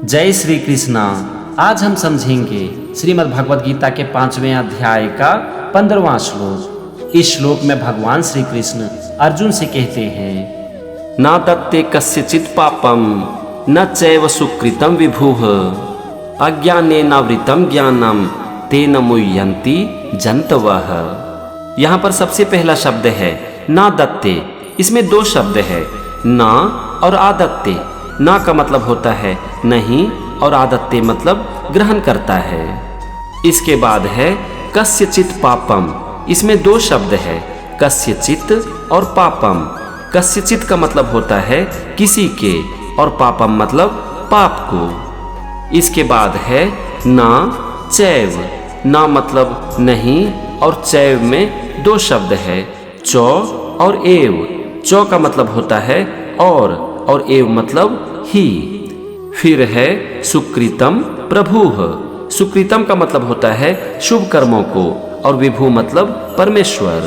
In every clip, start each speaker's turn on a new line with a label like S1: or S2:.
S1: जय श्री कृष्णा। आज हम समझेंगे श्रीमद् भगवद गीता के 5वें अध्याय का 15वां श्लोक। इस श्लोक में भगवान श्री कृष्ण अर्जुन से कहते हैं, ना दत्ते कस्यचित् पापम न चैव सुकृतं विभुः अज्ञानेनावृतं ज्ञानम तेन मुह्यन्ति जन्तवः। यहाँ पर सबसे पहला शब्द है ना दत्ते। इसमें दो शब्द है, ना और आदत्ते। ना का मतलब होता है नहीं और आदत्ते मतलब ग्रहण करता है। इसके बाद है कस्यचित् पापम। इसमें दो शब्द है, कस्यचित् और पापम। कस्यचित् का मतलब होता है किसी के और पापम मतलब पाप को। इसके बाद है ना चैव। ना मतलब नहीं और चैव में दो शब्द है, चौ और एव। चौ का मतलब होता है और एव मतलब ही। फिर है सुकृतम प्रभुः। सुकृतम का मतलब होता है शुभ कर्मों को और विभु मतलब परमेश्वर।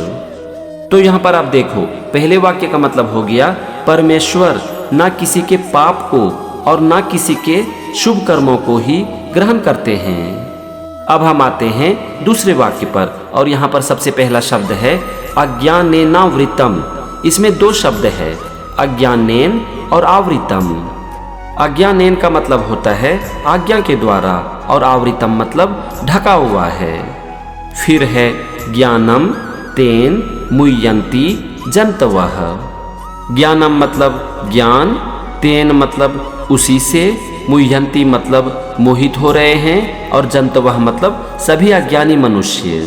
S1: तो यहाँ पर आप देखो, पहले वाक्य का मतलब हो गया परमेश्वर ना किसी के पाप को और ना किसी के शुभ कर्मों को ही ग्रहण करते हैं। अब हम आते हैं दूसरे वाक्य पर और यहाँ पर सबसे पहला शब्द है अज्ञानेनावृतम। इसमें दो शब्द है, अज्ञानेन और आवृतम। अज्ञानेन का मतलब होता है आज्ञा के द्वारा और आवृतम मतलब ढका हुआ है। फिर है ज्ञानम तेन मुह्यन्ति जन्तवः। ज्ञानम मतलब ज्ञान, तेन मतलब उसी से, मुह्यन्ति मतलब मोहित हो रहे हैं और जन्तवः मतलब सभी अज्ञानी मनुष्य।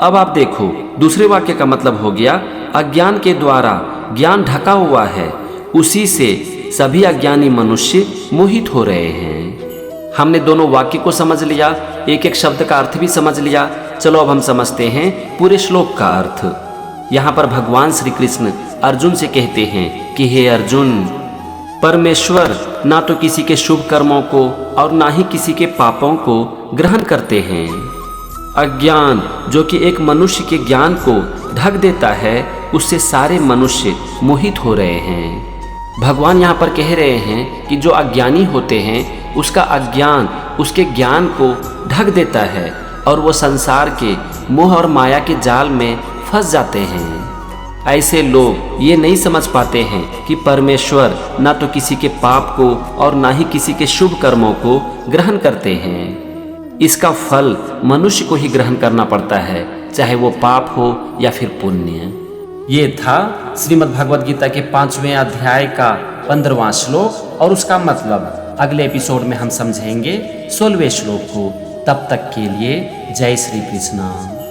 S1: अब आप देखो, दूसरे वाक्य का मतलब हो गया अज्ञान के द्वारा ज्ञान ढका हुआ है, उसी से सभी अज्ञानी मनुष्य मोहित हो रहे हैं। हमने दोनों वाक्य को समझ लिया, एक एक शब्द का अर्थ भी समझ लिया। चलो अब हम समझते हैं पूरे श्लोक का अर्थ। यहाँ पर भगवान श्री कृष्ण अर्जुन से कहते हैं कि हे अर्जुन, परमेश्वर ना तो किसी के शुभ कर्मों को और ना ही किसी के पापों को ग्रहण करते हैं। अज्ञान जो कि एक मनुष्य के ज्ञान को ढक देता है, उससे सारे मनुष्य मोहित हो रहे हैं। भगवान यहाँ पर कह रहे हैं कि जो अज्ञानी होते हैं उसका अज्ञान उसके ज्ञान को ढक देता है और वो संसार के मोह और माया के जाल में फंस जाते हैं। ऐसे लोग ये नहीं समझ पाते हैं कि परमेश्वर ना तो किसी के पाप को और ना ही किसी के शुभ कर्मों को ग्रहण करते हैं। इसका फल मनुष्य को ही ग्रहण करना पड़ता है, चाहे वो पाप हो या फिर पुण्य। ये था श्रीमद् भगवद गीता के 5वें अध्याय का 15वां श्लोक और उसका मतलब। अगले एपिसोड में हम समझेंगे 16वें श्लोक को। तब तक के लिए जय श्री कृष्ण।